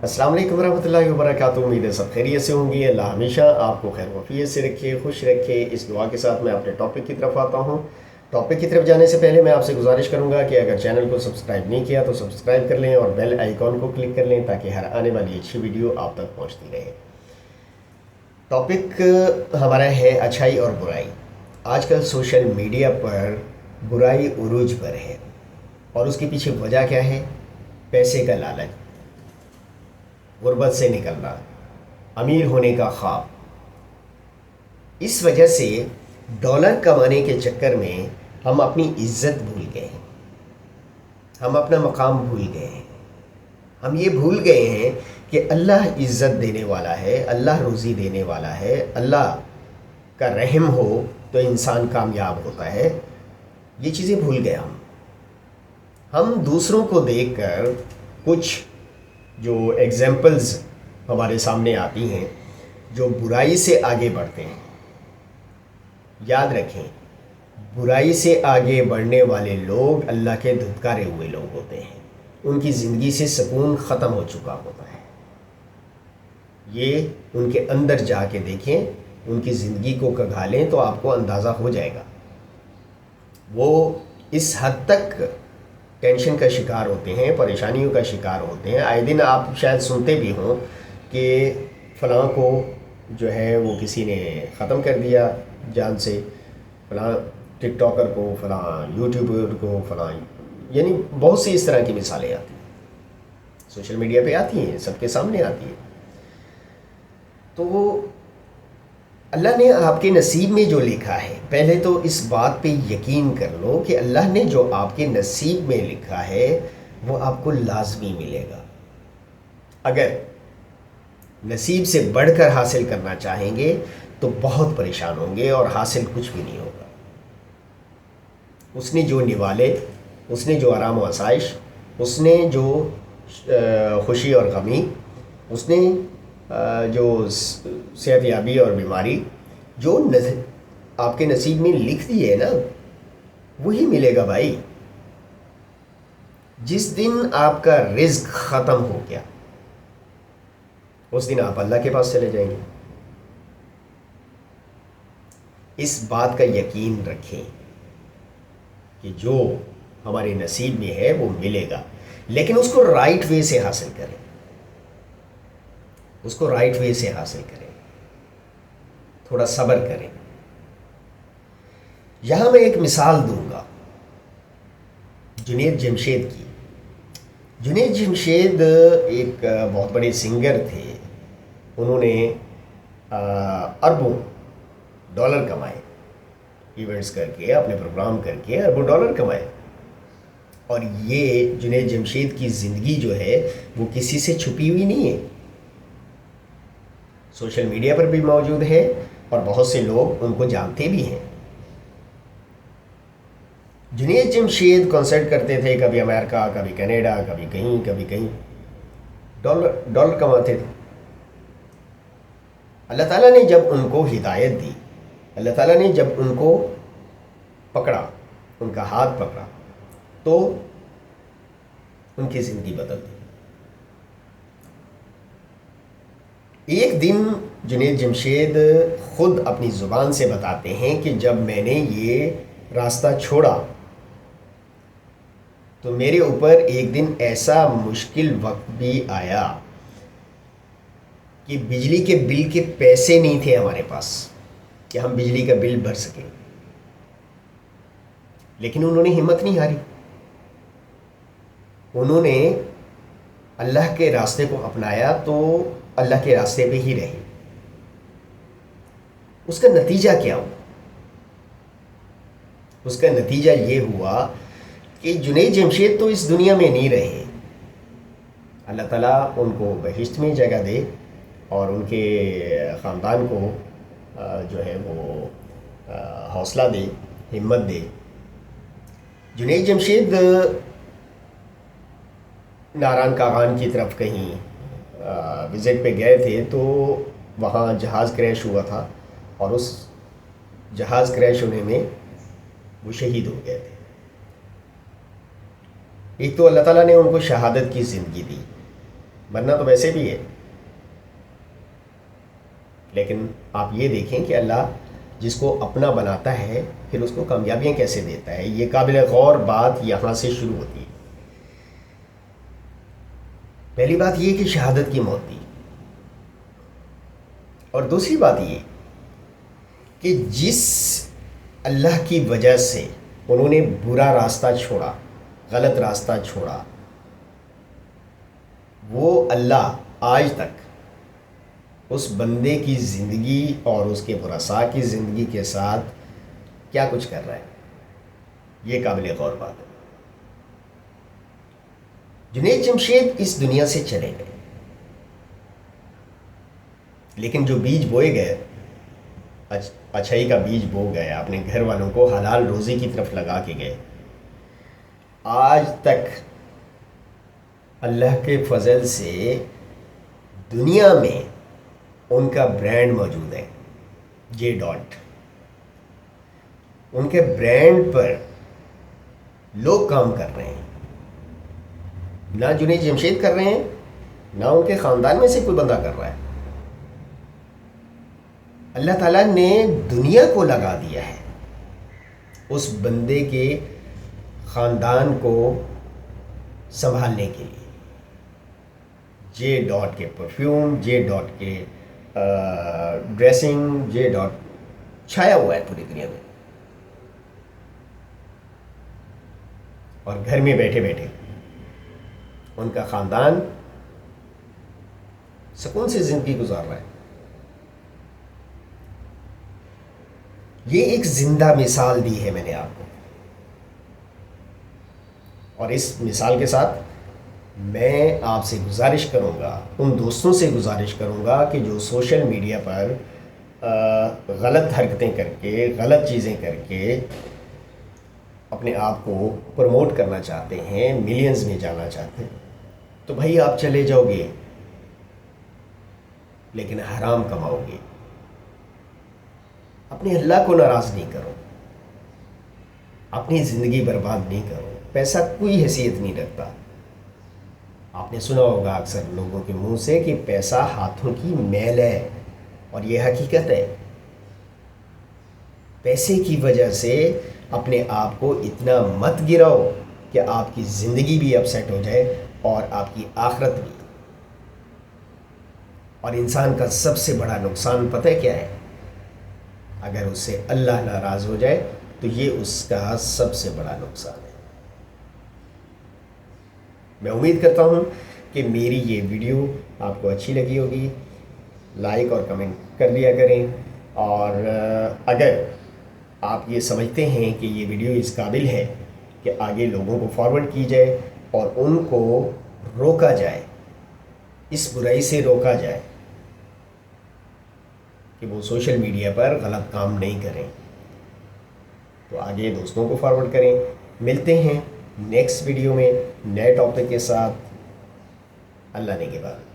السلام علیکم ورحمۃ اللہ وبرکاتہ۔ امید ہے سب خیریت سے ہوں گی۔ اللہ ہمیشہ آپ کو خیر وفیت سے رکھے، خوش رکھے، اس دعا کے ساتھ میں اپنے ٹاپک کی طرف آتا ہوں۔ ٹاپک کی طرف جانے سے پہلے میں آپ سے گزارش کروں گا کہ اگر چینل کو سبسکرائب نہیں کیا تو سبسکرائب کر لیں اور بیل آئیکن کو کلک کر لیں تاکہ ہر آنے والی اچھی ویڈیو آپ تک پہنچتی رہے۔ ٹاپک ہمارا ہے اچھائی اور برائی۔ آج کل سوشل میڈیا پر برائی عروج پر ہے اور اس کے پیچھے وجہ کیا ہے؟ پیسے کا لالچ، غربت سے نکلنا، امیر ہونے کا خواب۔ اس وجہ سے ڈالر کمانے کے چکر میں ہم اپنی عزت بھول گئے ہیں، ہم اپنا مقام بھول گئے ہیں، ہم یہ بھول گئے ہیں کہ اللہ عزت دینے والا ہے، اللہ روزی دینے والا ہے، اللہ کا رحم ہو تو انسان کامیاب ہوتا ہے۔ یہ چیزیں بھول گئے ہم دوسروں کو دیکھ کر کچھ جو ایگزامپلز ہمارے سامنے آتی ہیں جو برائی سے آگے بڑھتے ہیں۔ یاد رکھیں، برائی سے آگے بڑھنے والے لوگ اللہ کے دھتکارے ہوئے لوگ ہوتے ہیں، ان کی زندگی سے سکون ختم ہو چکا ہوتا ہے۔ یہ ان کے اندر جا کے دیکھیں، ان کی زندگی کو کھنگالیں تو آپ کو اندازہ ہو جائے گا۔ وہ اس حد تک ٹینشن کا شکار ہوتے ہیں، پریشانیوں کا شکار ہوتے ہیں۔ آئے دن آپ شاید سنتے بھی ہوں کہ فلاں کو جو ہے وہ کسی نے ختم کر دیا جان سے، فلاں ٹک ٹاکر کو، فلاں یوٹیوبر کو، فلاں، یعنی بہت سی اس طرح کی مثالیں آتی ہیں، سوشل میڈیا پہ آتی ہیں، سب کے سامنے آتی ہیں۔ تو اللہ نے آپ کے نصیب میں جو لکھا ہے، پہلے تو اس بات پہ یقین کر لو کہ اللہ نے جو آپ کے نصیب میں لکھا ہے وہ آپ کو لازمی ملے گا۔ اگر نصیب سے بڑھ کر حاصل کرنا چاہیں گے تو بہت پریشان ہوں گے اور حاصل کچھ بھی نہیں ہوگا۔ اس نے جو نوالے، اس نے جو آرام و آسائش، اس نے جو خوشی اور غمی، اس نے جو صحت یابی اور بیماری جو آپ کے نصیب میں لکھ دی ہے نا، وہی ملے گا بھائی۔ جس دن آپ کا رزق ختم ہو گیا اس دن آپ اللہ کے پاس چلے جائیں گے۔ اس بات کا یقین رکھیں کہ جو ہمارے نصیب میں ہے وہ ملے گا، لیکن اس کو رائٹ وے سے حاصل کریں، اس کو رائٹ وے سے حاصل کریں، تھوڑا صبر کریں۔ یہاں میں ایک مثال دوں گا جنید جمشید کی۔ جنید جمشید ایک بہت بڑے سنگر تھے، انہوں نے اربوں ڈالر کمائے، ایونٹس کر کے، اپنے پروگرام کر کے اربوں ڈالر کمائے۔ اور یہ جنید جمشید کی زندگی جو ہے وہ کسی سے چھپی ہوئی نہیں ہے، سوشل میڈیا پر بھی موجود ہے اور بہت سے لوگ ان کو جانتے بھی ہیں۔ جنید جمشید کنسرٹ کرتے تھے، کبھی امریکہ، کبھی کینیڈا، کبھی کہیں کبھی کہیں، ڈالر کماتے تھے۔ اللہ تعالیٰ نے جب ان کو ہدایت دی، اللہ تعالیٰ نے جب ان کو پکڑا، ان کا ہاتھ پکڑا، تو ان کی زندگی بدل دی۔ ایک دن جنید جمشید خود اپنی زبان سے بتاتے ہیں کہ جب میں نے یہ راستہ چھوڑا تو میرے اوپر ایک دن ایسا مشکل وقت بھی آیا کہ بجلی کے بل کے پیسے نہیں تھے ہمارے پاس کہ ہم بجلی کا بل بھر سکیں، لیکن انہوں نے ہمت نہیں ہاری، انہوں نے اللہ کے راستے کو اپنایا تو اللہ کے راستے پہ ہی رہے۔ اس کا نتیجہ کیا ہوا؟ اس کا نتیجہ یہ ہوا کہ جنید جمشید تو اس دنیا میں نہیں رہے، اللہ تعالیٰ ان کو بہشت میں جگہ دے اور ان کے خاندان کو جو ہے وہ حوصلہ دے، ہمت دے۔ جنید جمشید ناران کاغان کی طرف کہیں وزٹ پہ گئے تھے تو وہاں جہاز کریش ہوا تھا اور اس جہاز کریش ہونے میں وہ شہید ہو گئے تھے۔ ایک تو اللہ تعالیٰ نے ان کو شہادت کی زندگی دی، مرنا تو ویسے بھی ہے، لیکن آپ یہ دیکھیں کہ اللہ جس کو اپنا بناتا ہے پھر اس کو کامیابیاں کیسے دیتا ہے. یہ قابل غور بات یہاں سے شروع ہوتی ہے. پہلی بات یہ کہ شہادت کی موت دی، اور دوسری بات یہ کہ جس اللہ کی وجہ سے انہوں نے برا راستہ چھوڑا، غلط راستہ چھوڑا، وہ اللہ آج تک اس بندے کی زندگی اور اس کے ورثاء کی زندگی کے ساتھ کیا کچھ کر رہا ہے. یہ قابل غور بات ہے. جنید جمشید اس دنیا سے چلے گئے، لیکن جو بیج بوئے گئے، اچھائی کا بیج بو گئے، اپنے گھر والوں کو حلال روزی کی طرف لگا کے گئے. آج تک اللہ کے فضل سے دنیا میں ان کا برانڈ موجود ہے، جے ڈاٹ. ان کے برانڈ پر لوگ کام کر رہے ہیں. نہ جنید جمشید کر رہے ہیں، نہ ان کے خاندان میں سے کوئی بندہ کر رہا ہے. اللہ تعالیٰ نے دنیا کو لگا دیا ہے اس بندے کے خاندان کو سنبھالنے کے لیے. جے ڈاٹ کے پرفیوم، جے ڈاٹ کے ڈریسنگ، جے ڈاٹ چھایا ہوا ہے پوری دنیا میں. اور گھر میں بیٹھے بیٹھے ان کا خاندان سکون سے زندگی گزار رہا ہے. یہ ایک زندہ مثال دی ہے میں نے آپ کو، اور اس مثال کے ساتھ میں آپ سے گزارش کروں گا، ان دوستوں سے گزارش کروں گا کہ جو سوشل میڈیا پر غلط حرکتیں کر کے، غلط چیزیں کر کے اپنے آپ کو پروموٹ کرنا چاہتے ہیں، ملینز میں جانا چاہتے ہیں، تو بھائی آپ چلے جاؤ گے لیکن حرام کماؤ گے. اپنے اللہ کو ناراض نہیں کرو، اپنی زندگی برباد نہیں کرو. پیسہ کوئی حیثیت نہیں رکھتا. آپ نے سنا ہوگا اکثر لوگوں کے منہ سے کہ پیسہ ہاتھوں کی میل ہے، اور یہ حقیقت ہے. پیسے کی وجہ سے اپنے آپ کو اتنا مت گراؤ کہ آپ کی زندگی بھی اپسیٹ ہو جائے اور آپ کی آخرت بھی. اور انسان کا سب سے بڑا نقصان پتہ ہے کیا ہے؟ اگر اس سے اللہ ناراض ہو جائے تو یہ اس کا سب سے بڑا نقصان ہے. میں امید کرتا ہوں کہ میری یہ ویڈیو آپ کو اچھی لگی ہوگی. لائک اور کمنٹ کر دیا کریں، اور اگر آپ یہ سمجھتے ہیں کہ یہ ویڈیو اس قابل ہے کہ آگے لوگوں کو فارورڈ کی جائے اور ان کو روکا جائے، اس برائی سے روکا جائے کہ وہ سوشل میڈیا پر غلط کام نہیں کریں، تو آگے دوستوں کو فارورڈ کریں. ملتے ہیں نیکسٹ ویڈیو میں نئے ٹاپک کے ساتھ. اللہ نے کے بعد